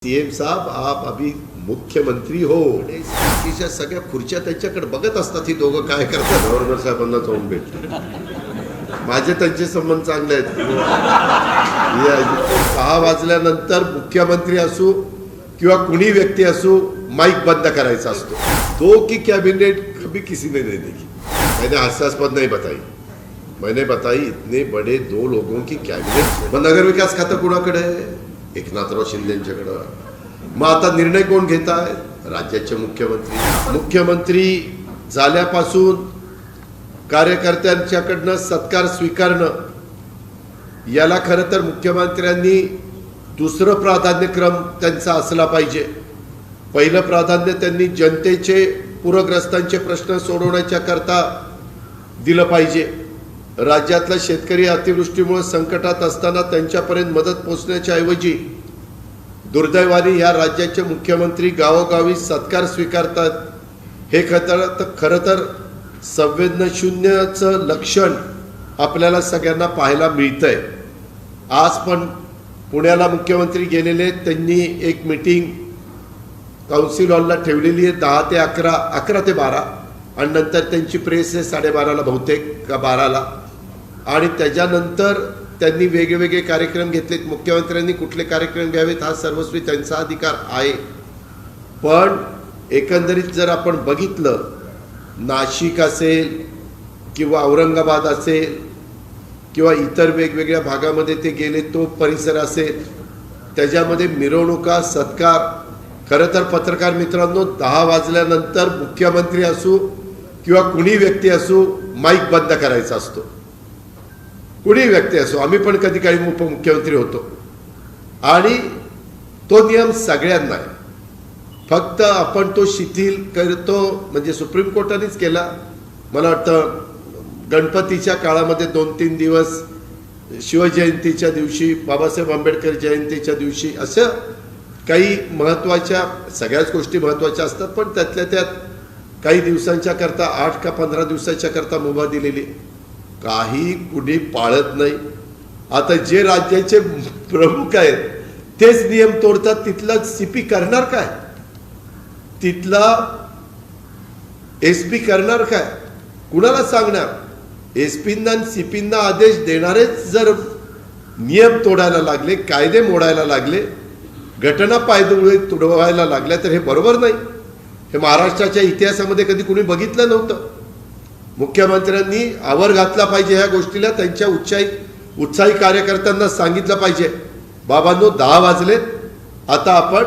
CM साहब आप अभी मुख्यमंत्री हो. बाकीच्या सगळ्या खुर्च्या त्यांच्याकडे बघत असतात ही दोघं काय करतात. गव्हर्नर साहेबांना जाऊन भेटतात. माझे त्यांचे संबंध चांगले आहेत. 6 वाजल्यानंतर मुख्यमंत्री असू किंवा कुणी व्यक्ती असू माइक बंद करायचा असतो. तो की कैबिनेट कभी किसी ने नहीं देखी. मैंने हास्यास्पद नहीं बताई. मैंने बताई इतने बड़े 2 लोगों की कैबिनेट. नगर विकास खातं कुणाकडे आहे? एकनाथराव शिंदेंच्याकडं. मग आता निर्णय कोण घेत आहे? राज्याचे मुख्यमंत्री. मुख्यमंत्री झाल्यापासून कार्यकर्त्यांच्याकडनं सत्कार स्वीकारणं याला खरं तर मुख्यमंत्र्यांनी दुसरं प्राधान्यक्रम त्यांचा असला पाहिजे. पहिलं प्राधान्य त्यांनी जनतेचे पूरग्रस्तांचे प्रश्न सोडवण्याच्या करता दिलं पाहिजे. राज्यातला शेतकरी अतिवृष्टीमुळे संकटात असताना त्यांच्यापर्यंत मदत पोहोचण्याच्या ऐवजी दुर्दैवाने या राज्याचे मुख्यमंत्री गावोगावी सत्कार स्वीकारतात. हे खरं तर संवेदनशून्यचं लक्षण आपल्याला सगळ्यांना पाहायला मिळतंय. आज पण पुण्याला मुख्यमंत्री गेलेले. त्यांनी एक मीटिंग काउन्सिल हॉलला ठेवलेली आहे 10 ते 11, 11 ते 12 आणि नंतर त्यांची प्रेस आहे 12:30ला बहुतेक का 12ला. आणि त्याच्यानंतर त्यांनी वेगवेगळे कार्यक्रम घेतलेत. मुख्यमंत्र्यांनी कुठले कार्यक्रम घ्यावेत हा सर्वस्वी त्यांचा अधिकार आहे. पण एकंदरीत जर आपण बघितलं, नाशिक असेल किंवा औरंगाबाद असेल किंवा इतर वेगवेगळ्या भागामध्ये ते गेले, तो परिसर असेल, त्याच्यामध्ये मिरवणुका सत्कार. खरं तर पत्रकार मित्रांनो, 10 वाजल्यानंतर मुख्यमंत्री असू किंवा कुणी व्यक्ती असू माईक बंद करायचा असतो. कुणी व्यक्ती असो. आम्ही पण कधी काही उपमुख्यमंत्री होतो आणि तो नियम सगळ्यांना आहे. फक्त आपण तो शिथिल करतो म्हणजे सुप्रीम कोर्टानेच केला. मला वाटतं गणपतीच्या काळामध्ये 2-3 दिवस, शिवजयंतीच्या दिवशी, बाबासाहेब आंबेडकर जयंतीच्या दिवशी, असं काही महत्त्वाच्या, सगळ्याच गोष्टी महत्त्वाच्या असतात पण त्यातल्या त्यात काही दिवसांच्या करता 8 का 15 दिवसाच्या करता मुभा दिलेली. काही कुणी पाळत नाही. आता जे राज्याचे प्रमुख आहेत तेच नियम तोडतात. तिथला सीपी करणार काय? तिथला एसपी करणार काय? कुणाला सांगणार? एसपींना आणि सीपींना आदेश देणारेच जर नियम तोडायला लागले, कायदे मोडायला लागले, घटना पायदळी तुडवायला लागल्या तर हे बरोबर नाही. हे महाराष्ट्राच्या इतिहासामध्ये कधी कुणी बघितलं नव्हतं. मुख्यमंत्र्यांनी आवर घातला पाहिजे ह्या गोष्टीला. त्यांच्या उत्साही कार्यकर्त्यांना सांगितलं पाहिजे, बाबांनो 10 वाजलेत, आता आपण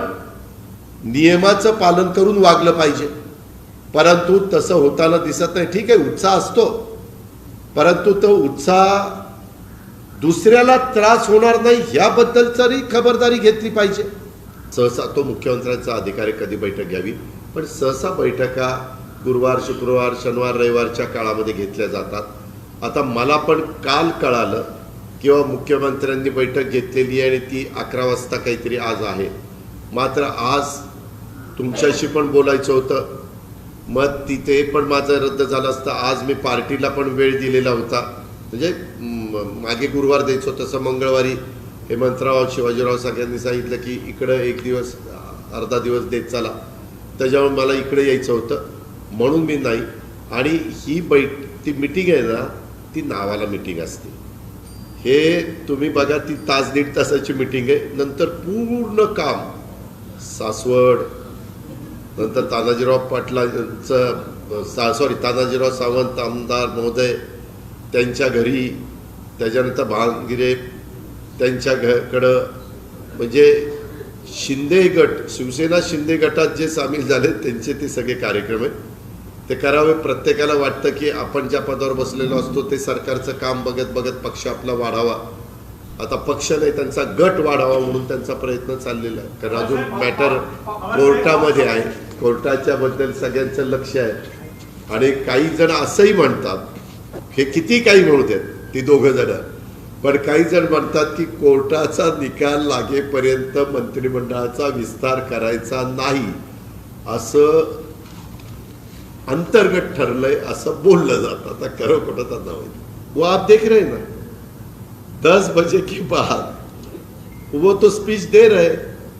नियमाचं पालन करून वागलं पाहिजे. परंतु तसं होताना दिसत नाही. ठीक आहे, उत्साह असतो, परंतु तो उत्साह दुसऱ्याला त्रास होणार नाही ह्याबद्दल तरी खबरदारी घेतली पाहिजे. सहसा तो मुख्यमंत्र्यांचा अधिकारी कधी बैठक घ्यावी, पण सहसा बैठका गुरुवार, शुक्रवार, शनिवार, रविवारच्या काळामध्ये घेतल्या जातात. आता मला पण काल कळालं किंवा मुख्यमंत्र्यांनी बैठक घेतलेली आहे आणि ती 11 वाजता काहीतरी आज आहे. मात्र आज तुमच्याशी पण बोलायचं होतं, मग तिथे पण माझं रद्द झालं असतं. आज मी पार्टीला पण वेळ दिलेला होता, म्हणजे मागे गुरुवार द्यायचं होतं, तसं मंगळवारी हेमंतराव, शिवाजीराव सगळ्यांनी सांगितलं की इकडं 1 दिवस, अर्धा दिवस देत चला. त्याच्यामुळे मला इकडे यायचं होतं म्हणून मी नाही. आणि ही ती मीटिंग आहे ना, ती नावाला मीटिंग असते. हे तुम्ही बघा, ती 1-1.5 तासाची मीटिंग आहे. नंतर पूर्ण काम सासवड, नंतर तानाजीराव तानाजीराव सावंत आमदार महोदय त्यांच्या घरी, त्याच्यानंतर भांगिरे त्यांच्याकडं, म्हणजे शिंदे गट, शिवसेना शिंदे गटात जे सामील झाले त्यांचे ते सगळे कार्यक्रम आहेत. ते करावे. प्रत्येकाला वाटतं की आपण ज्या पदावर बसलेलो असतो ते सरकारचं काम बघत बघत पक्ष आपला वाढावा. आता पक्ष नाही, त्यांचा गट वाढावा म्हणून त्यांचा प्रयत्न चाललेला आहे. कारण अजून मॅटर कोर्टामध्ये आहे. कोर्टाच्या बद्दल सगळ्यांचं लक्ष आहे. आणि काही जण असंही म्हणतात, हे किती काही म्हणू देत ती 2 जण, पण काही जण म्हणतात की कोर्टाचा निकाल लागेपर्यंत मंत्रिमंडळाचा विस्तार करायचा नाही, असं अंतर्गत ठरलंय, असं बोललं जातं. आता खरं खोटं त्यांना होईल. वो आप देख रहे हैं ना, 10 बजे के बाद वो तो स्पीच दे रहे,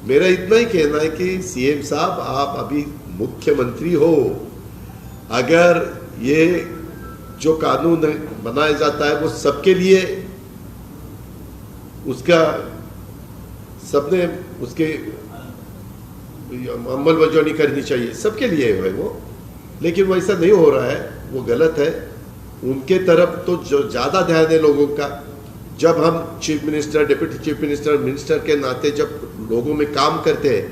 मेरा इतना ही कहना है कि सीएम साहब आप अभी मुख्यमंत्री हो, अगर ये जो कानून बनाया जाता है वो सबके लिए, उसका सबने उसके अमलबजावनी करनी चाहिए, सबके लिए है वो, लेकिन वैसा नहीं हो रहा है, वो गलत है। उनके तरफ तो जो ज़्यादा ध्यान है लोगों का। जब हम chief minister, deputy chief minister, minister के नाते जब लोगों में काम करते हैं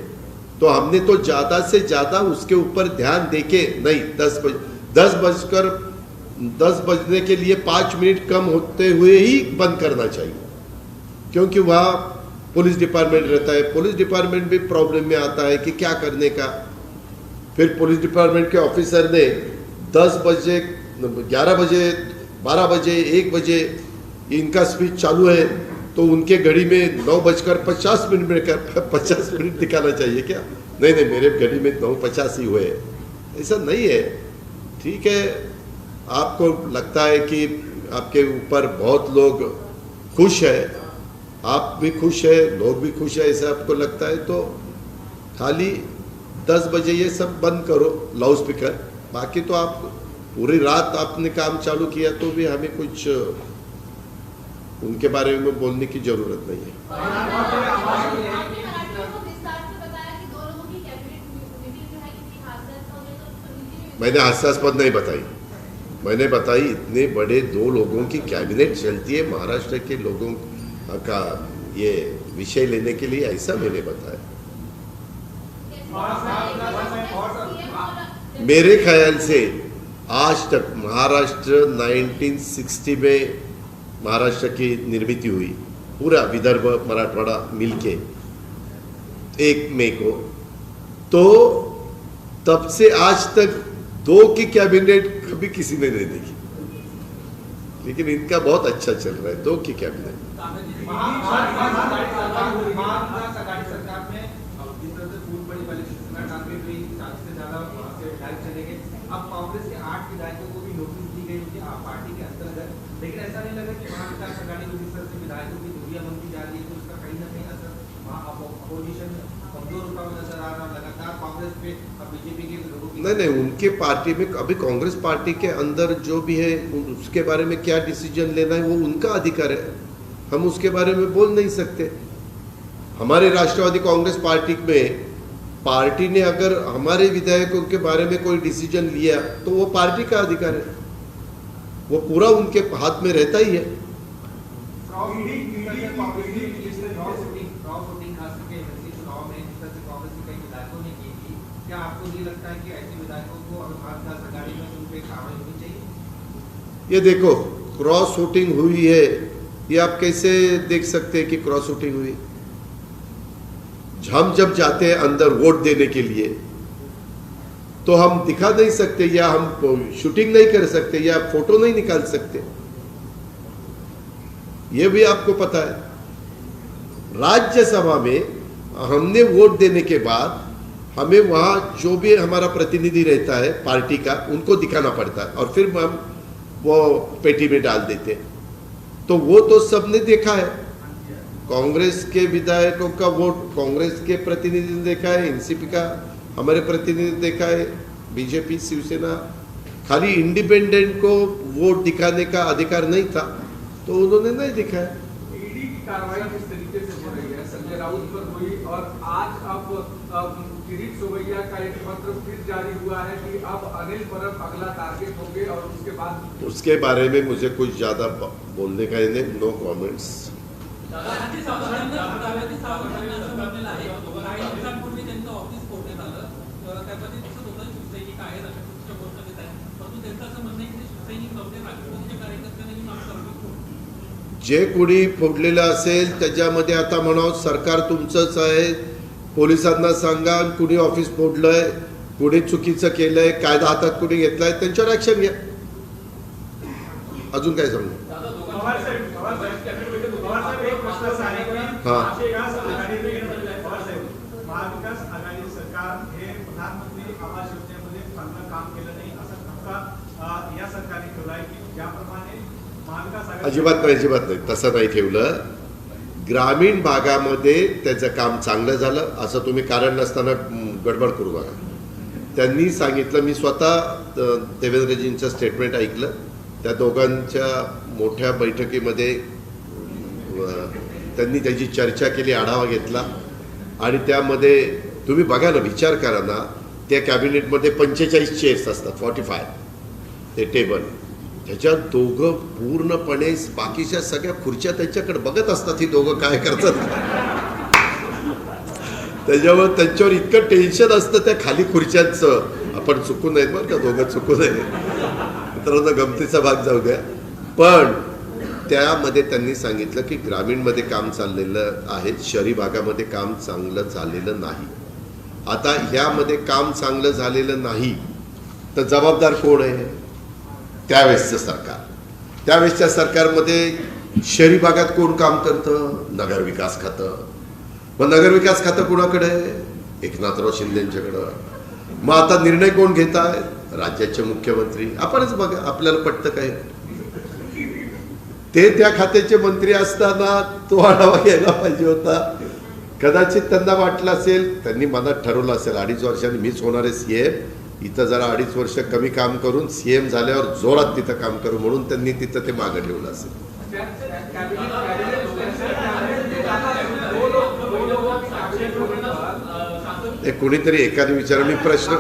तो हमने तो ज़्यादा से ज़्यादा उसके ऊपर ध्यान देके नहीं, 10 बजने के लिए 5 मिनट कम होते हुए ही बंद करना चाहिए, क्योंकि वहाँ पुलिस डिपार्टमेंट रहता है, पुलिस डिपार्टमेंट भी प्रॉब्लम में आता है कि क्या करने का। फिर पुलिस डिपार्टमेंट के ऑफिसर ने 10 बजे, 11 बजे, 12 बजे, 1 बजे इनका स्पीच चालू है तो उनके घड़ी में 9:50 में 50 मिनट दिखाना चाहिए क्या? नहीं नहीं, मेरे घड़ी में 9:50 ही हुए, ऐसा नहीं है। ठीक है, आपको लगता है कि आपके ऊपर बहुत लोग खुश है, आप भी खुश है, लोग भी खुश है, ऐसा आपको लगता है तो खाली 10 बजे ये सब बंद करो लाउड स्पीकर। बाकी तो आप पूरी रात आपने काम चालू किया तो भी हमें कुछ उनके बारे में बोलने की जरूरत नहीं है। मैंने हास्यास्पद नहीं बताई, मैंने बताई इतने बड़े 2 लोगों की कैबिनेट चलती है महाराष्ट्र के लोगों का ये विषय लेने के लिए, ऐसा मैंने बताया। मेरे ख्याल से आज तक महाराष्ट्र 1960 में महाराष्ट्र की निर्मित हुई, पूरा विदर्भ मराठवाड़ा मिलके 1 मई को, तो तब से आज तक 2 की कैबिनेट कभी किसी ने नहीं देखी, लेकिन इनका बहुत अच्छा चल रहा है 2 की कैबिनेट। अब कांग्रेस के 8 विधायकों को भी नोटिस दी गई उनकी पार्टी के अंतर्गत, लेकिन ऐसा नहीं लगा कि महाविकास अघाड़ी को जिस तरह से विधायकों की दूरियां बनती जा रही है तो उसका कहीं ना कहीं असर अपोजिशन कमजोर होता हुआ नजर आ रहा, लगातार कांग्रेस पे बीजेपी के लोगों की नहीं, उनके पार्टी में अभी कांग्रेस पार्टी के अंदर जो भी है उसके बारे में क्या डिसीजन लेना है वो उनका अधिकार है, हम उसके बारे में बोल नहीं सकते। हमारे राष्ट्रवादी कांग्रेस पार्टी में पार्टी ने अगर हमारे विधायकों के बारे में कोई डिसीजन लिया तो वो पार्टी का अधिकार है, वो पूरा उनके हाथ में रहता ही है। ये देखो क्रॉस वोटिंग हुई है, ये आप कैसे देख सकते हैं कि क्रॉस वोटिंग हुई? हम जब जाते हैं अंदर वोट देने के लिए तो हम दिखा नहीं सकते, या हम शूटिंग नहीं कर सकते, या फोटो नहीं निकाल सकते, यह भी आपको पता है। राज्यसभा में हमने वोट देने के बाद हमें वहां जो भी हमारा प्रतिनिधि रहता है पार्टी का, उनको दिखाना पड़ता है और फिर हम वो पेटी में डाल देते हैं। तो वो तो सबने देखा है, कांग्रेस के विधायकों का वोट कांग्रेस के प्रतिनिधि ने देखा है, एनसीपी का हमारे प्रतिनिधि ने देखा है, बीजेपी शिवसेना, खाली इंडिपेंडेंट को वोट दिखाने का अधिकार नहीं था तो उन्होंने नहीं दिखाया। ईडी की कार्रवाई किस तरीके से हो रही है? संजय राउत पर हुई और आज अब किरीट सोमैया का एक पत्र फिर जारी हुआ है कि अब अनिल परब अगला टारगेट होंगे और उसके बाद उसके बारे में मुझे कुछ ज्यादा बोलने का इन्हें नो कॉमेंट्स। जे कोणी फोडलेलं असेल त्याच्यामध्ये आता म्हणावं सरकार तुमचंच आहे, पोलिसांना सांगा कुणी ऑफिस फोडलंय, कुणी चुकीचं केलंय, कायदा हातात कुणी घेतलाय, त्यांच्यावर ऍक्शन घ्या। अजून काय सांगू? महाविकास आघाडी सरकार हे प्रधानमंत्री आवास योजनेमध्ये चांगलं काम केलं नाही असा ठपका या सरकारने ठेवला आहे की ज्याप्रमाणे महाविकास आघाडी अजिबात नाही, तसं नाही ठेवलं। ग्रामीण भागामध्ये त्याचं काम चांगलं झालं असं तुम्ही कारण नसताना गडबड करू नका. त्यांनी सांगितलं, मी स्वतः देवेंद्रजींचं स्टेटमेंट ऐकलं, त्या दोघांच्या मोठ्या बैठकीमध्ये त्यांनी त्याची चर्चा केली, आढावा घेतला आणि त्यामध्ये तुम्ही बघा ना, विचार करा ना, त्या कॅबिनेटमध्ये 45 चेअर्स असतात, 45 ते टेबल, त्याच्यात दोघं पूर्णपणे बाकीच्या सगळ्या खुर्च्या त्यांच्याकडे बघत असतात, ही दोघं काय करतात. त्याच्यावर त्यांच्यावर इतकं टेन्शन असतं त्या खाली खुर्च्यांचं. आपण चुकू नयेत बरं का, दोघं चुकू नये मित्रांनो, गमतीचा भाग जाऊ द्या. पण त्यामध्ये त्यांनी सांगितलं की ग्रामीणमध्ये काम चाललेलं आहे, शहरी भागामध्ये काम चांगलं झालेलं नाही. आता ह्यामध्ये काम चांगलं झालेलं नाही तर जबाबदार कोण आहे? त्यावेळेसचं सरकार. त्यावेळेसच्या सरकारमध्ये शहरी भागात कोण काम करतं? नगरविकास खातं. मग नगरविकास खातं कोणाकडे? एकनाथराव शिंदेंच्याकडं. मग आता निर्णय कोण घेत आहेत? राज्याचे मुख्यमंत्री. आपणच बघा, आपल्याला पटतं काय? ते त्या खात्याचे मंत्री असताना तो आढावा घ्यायला पाहिजे होता. कदाचित त्यांना वाटलं असेल, त्यांनी मनात ठरवलं असेल, 2.5 वर्षांनी मीच होणार आहे सीएम, इथं जरा 2.5 वर्ष कमी काम करून सीएम झाल्यावर जोरात तिथं काम करू, म्हणून त्यांनी तिथं ते मागं ठेवलं असेल. ते कोणीतरी एखाद्या विचार, मी प्रश्न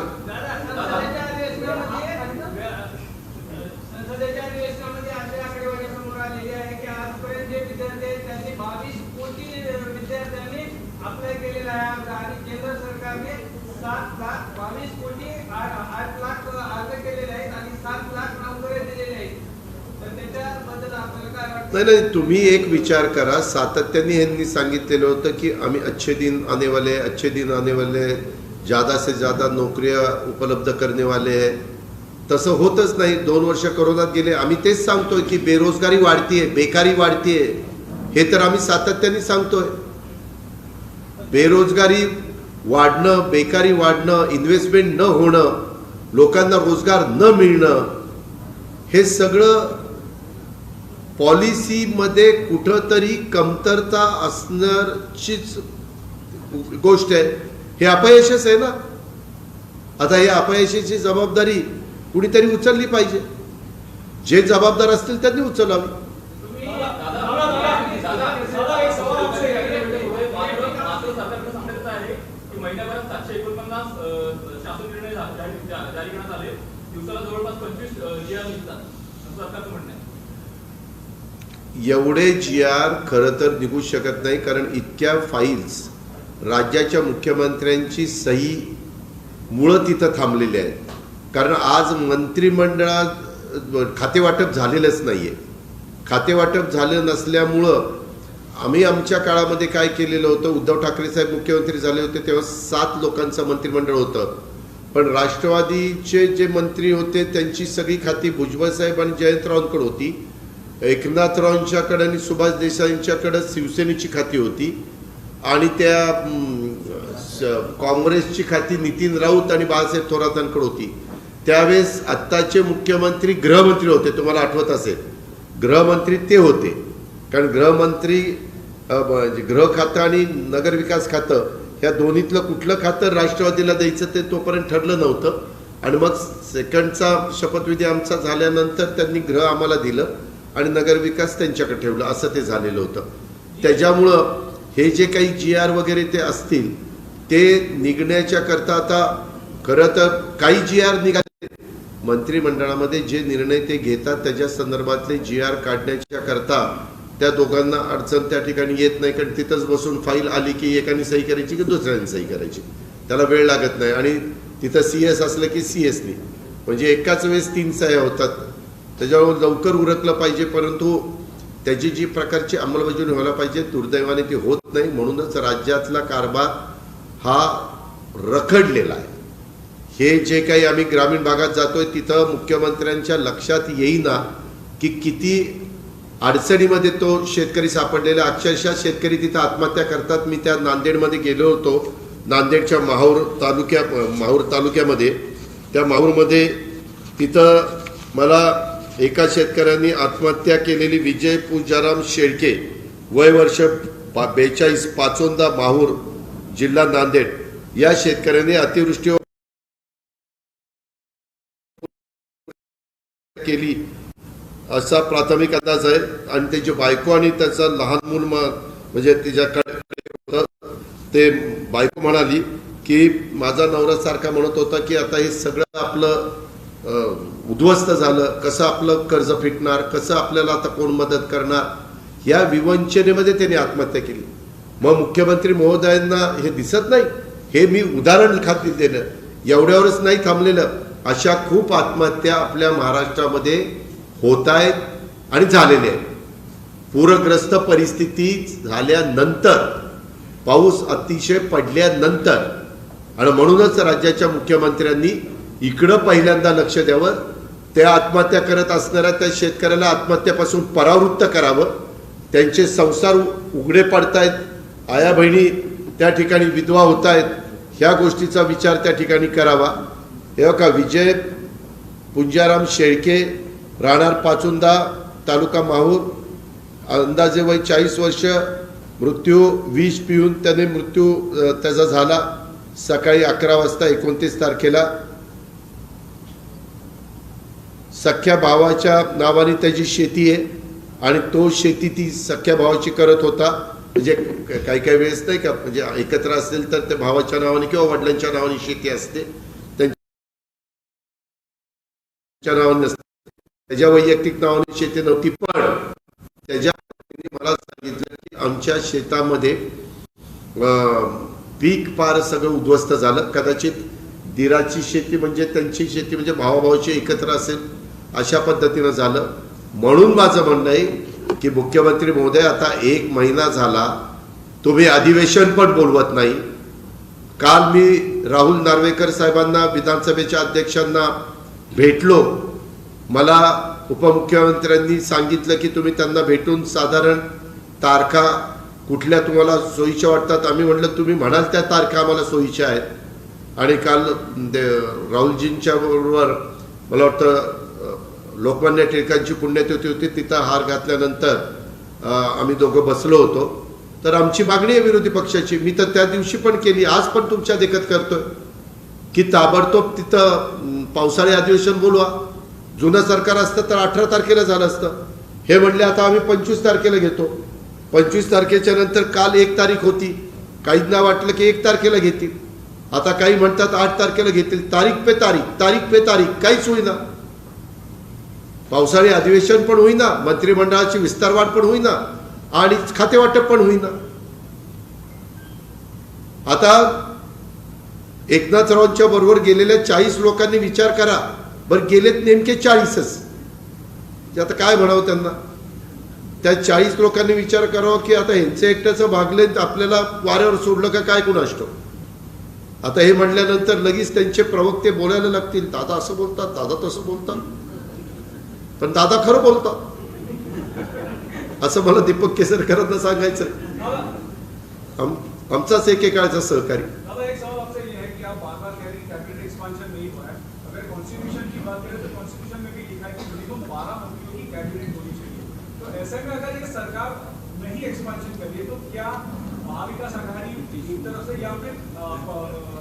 नाही, तुम्ही एक विचार करा, सातत्याने यांनी सांगितलेलं होतं की आम्ही अच्छे दिन आने वाले, ज़्यादा से ज़्यादा नोकऱ्या उपलब्ध करने वाले हैं. तसं होतच नाही. 2 वर्ष कोरोनात गेले. आम्ही तेच सांगतोय की बेरोजगारी वाढतीये, बेकारी वाढतीये, हे तर आम्ही सातत्याने सांगतोय. बेरोजगारी वाढणं, बेकारी वाढणं, इन्व्हेस्टमेंट न होणं, लोकांना रोजगार न मिळणं, हे सगळं पॉलिसीमध्ये कुठंतरी कमतरता असण्याचीच गोष्ट आहे. हे अपयशच आहे ना. आता या अपयशाची जबाबदारी कुणीतरी उचलली पाहिजे. जे जबाबदार असतील त्यांनी उचलावी. एवढे GR खरं तर निघू शकत नाही, कारण इतक्या फाईल्स राज्याच्या मुख्यमंत्र्यांची सही मुळं तिथं थांबलेली आहेत. कारण आज मंत्रिमंडळात खातेवाटप झालेलंच नाहीये. खातेवाटप झालं नसल्यामुळं आम्ही आमच्या काळामध्ये काय केलेलं होतं, उद्धव ठाकरे साहेब मुख्यमंत्री झाले होते तेव्हा 7 लोकांचं मंत्रिमंडळ होतं. पण राष्ट्रवादीचे जे मंत्री होते त्यांची सगळी खाती भुजबळ साहेब आणि जयंतरावांकडे होती. एकनाथरावांच्याकडे आणि सुभाष देसाईंच्याकडे शिवसेनेची खाती होती आणि त्या काँग्रेसची खाती नितीन राऊत आणि बाळासाहेब थोरातांकडे होती. त्यावेळेस आत्ताचे मुख्यमंत्री गृहमंत्री होते, तुम्हाला आठवत असेल, गृहमंत्री ते होते. कारण गृहमंत्री गृह खातं आणि नगरविकास खातं ह्या दोन्हीतलं कुठलं खातं राष्ट्रवादीला द्यायचं ते तोपर्यंत ठरलं नव्हतं. आणि मग सेकंडचा शपथविधी आमचा झाल्यानंतर त्यांनी गृह आम्हाला दिलं आणि नगरविकास त्यांच्याकडे ठेवलं, असं ते झालेलं होतं. त्याच्यामुळं हे जे काही GR वगैरे ते असतील ते निघण्याच्या करता आता खरं तर काही GR निघाले मंत्रिमंडळामध्ये, जे निर्णय ते घेतात त्याच्या संदर्भातले GR काढण्याच्या करता त्या दोघांना अडचण त्या ठिकाणी येत नाही. कारण तिथंच बसून फाईल आली की एकाने सही करायची की दुसऱ्याने सही करायची, त्याला वेळ लागत नाही. आणि तिथं CS असलं की CSनी, म्हणजे एकाच वेळेस 3 सह्या होतात. त्याच्यावर लवकर उरकलं पाहिजे, परंतु त्याची जी प्रकारची अंमलबजावणी व्हायला पाहिजे दुर्दैवाने ती होत नाही. म्हणूनच राज्यातला कारभार हा रखडलेला आहे. हे जे काही आम्ही ग्रामीण भागात जातोय तिथं मुख्यमंत्र्यांच्या लक्षात येईना की किती अडचणीमध्ये तो शेतकरी सापडलेला. अक्षरशः शेतकरी तिथं आत्महत्या करतात. मी त्या नांदेडमध्ये गेलो होतो, नांदेडच्या माहूर तालुक्यामध्ये, त्या माहूरमध्ये तिथं मला एका शेतकऱ्यांनी आत्महत्या केलेली विजय पूजाराम शेळके, वय वर्ष 42 पाचोंदा माहूर जिल्हा नांदेड या शेतकऱ्यांनी अतिवृष्टी केली असा प्राथमिक अंदाज आहे आणि त्याची बायको आणि त्याचा लहान मूल म्हणजे तिच्याकडे होतं. ते बायको म्हणाली की माझा नवरा सारखा म्हणत होता की आता हे सगळं आपलं उद्ध्वस्त झालं, कसं आपलं कर्ज फिटणार, कसं आपल्याला आता कोण मदत करणार, या विवंचनेमध्ये त्यांनी आत्महत्या केली. मग मुख्यमंत्री महोदयांना हे दिसत नाही? हे मी उदाहरण खातीर दिलं, एवढ्यावरच नाही थांबलेलं. अशा खूप आत्महत्या आपल्या महाराष्ट्रामध्ये होत आहेत आणि झालेल्या आहेत. पूरग्रस्त परिस्थिती झाल्यानंतर, पाऊस अतिशय पडल्यानंतर, आणि म्हणूनच राज्याच्या मुख्यमंत्र्यांनी इकडं पहिल्यांदा लक्ष द्यावं. त्या आत्महत्या करत असणाऱ्या त्या शेतकऱ्याला आत्महत्यापासून परावृत्त करावं. त्यांचे संसार उघडे पडतायत, आया बहिणी त्या ठिकाणी विधवा होत आहेत, ह्या गोष्टीचा विचार त्या ठिकाणी करावा. हे का विजय पुंजाराम शेळके, राहणार पाचोंदा, तालुका माहूर, अंदाजे वय 40 वर्ष, मृत्यू विष पिऊन त्याने मृत्यू त्याचा झाला सकाळी 11 वाजता 29 तारखेला. सख्या भावाच्या नावाने त्याची शेती आहे आणि तो शेती ती सख्या भावाची करत होता. म्हणजे काही काही वेळेस नाही का, म्हणजे एकत्र असेल तर त्या भावाच्या नावाने किंवा वडिलांच्या नावाने शेती असते, त्यांच्या नावाने नसते. त्याच्या वैयक्तिक नावाने शेती नव्हती, पण त्याच्या मला सांगितलं की आमच्या शेतामध्ये पीक पार सगळं उद्ध्वस्त झालं. कदाचित दिराची शेती म्हणजे त्यांची शेती म्हणजे भावाभावाची एकत्र असेल अशा पद्धतीनं झालं. म्हणून माझं म्हणणं आहे की मुख्यमंत्री महोदय, आता 1 महिना झाला तुम्ही अधिवेशन पण बोलवत नाही. काल मी राहुल नार्वेकर साहेबांना, विधानसभेच्या अध्यक्षांना भेटलो. मला उपमुख्यमंत्र्यांनी सांगितलं की तुम्ही त्यांना भेटून साधारण तारखा कुठल्या तुम्हाला सोयीच्या वाटतात. आम्ही म्हटलं तुम्ही म्हणाल त्या तारखा आम्हाला सोयीच्या आहेत. आणि काल राहुलजींच्या बरोबर मला वाटतं लोकमान्य टिळकांची पुण्यतिथी होती, तिथं हार घातल्यानंतर आम्ही दोघं बसलो होतो. तर आमची मागणी आहे विरोधी पक्षाची, मी तर त्या दिवशी पण केली, आज पण तुमच्या देखत करतोय की ताबडतोब तिथं पावसाळी अधिवेशन बोलवा. जुनं सरकार असतं तर 18 तारखेला झालं असतं. हे म्हणले आता आम्ही 25 तारखेला घेतो. 25 तारखेच्या नंतर काल 1 तारीख होती, काहींना वाटलं की 1 तारखेला घेतील. आता काही म्हणतात 8 तारखेला घेतील. तारीख पे तारीख काहीच होईना. पावसाळी अधिवेशन पण होईना, मंत्रिमंडळाची विस्तारवाढ पण होईना आणि खातेवाटप पण होईना. आता एकनाथरावांच्या बरोबर गेलेल्या 40 लोकांनी विचार करा, बरं गेलेत नेमके 40च, आता काय म्हणावं त्यांना. त्या 40 लोकांनी विचार करावा की आता ह्यांचं एकट्याचं भागले आपल्याला वाऱ्यावर सोडलं का काय कुणास ठाऊक. आता हे म्हणल्यानंतर लगेच त्यांचे प्रवक्ते बोलायला लागतील, दादा असं बोलतात, दादा तसं बोलतात. पण दादा खरं बोलतात असं मला दीपक केसरकरांना सांगायचं. आमचाच एकेकाळचा सहकारी. एक सवाल आपसे ये है कि आप बार-बार कह रहे हैं कैबिनेट एक्सपेंशन नहीं हुआ है. अगर कॉन्स्टिट्यूशन की बात करें तो कॉन्स्टिट्यूशन में भी लिखा है कि मिनिमम 12 मंत्रियों की कैबिनेट होनी चाहिए. तो ऐसे में अगर ये सरकार नहीं एक्सपेंशन कर रही है तो क्या महाविकास आघाड़ी की तरफ से या फिर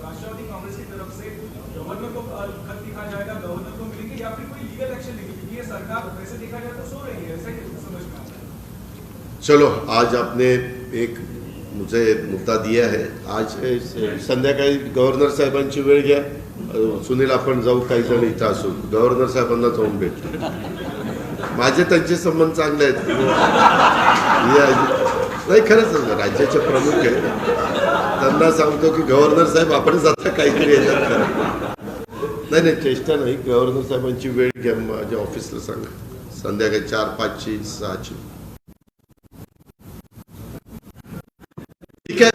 राष्ट्रवादी कांग्रेस की तरफ से गवर्नर को खत लिखा जाएगा, गवर्नर को मिलेंगे या फिर कोई लीगल एक्शन लेगी? क्योंकि ये सरकार वैसे देखा जाए तो सो रही है, ऐसा समझ में आता है. चलो, आज आपने एक मुझे मुद्दा दिया है. आज संध्याकाळी गव्हर्नर साहेबांची वेळ घ्या. सुनील आपण जाऊ, काही जण इथं असू, गव्हर्नर साहेबांना जाऊन भेटू. माझे त्यांचे संबंध चांगले आहेत. नाही, खरंच राज्याचे प्रमुख आहेत, त्यांना सांगतो की गव्हर्नर साहेब आपणच आता काहीतरी येतात करा. नाही चेष्टा नाही. गव्हर्नर साहेबांची वेळ घ्या, माझ्या ऑफिसला सांगा संध्याकाळी 4, 5ची 6ची. ठीक आहे.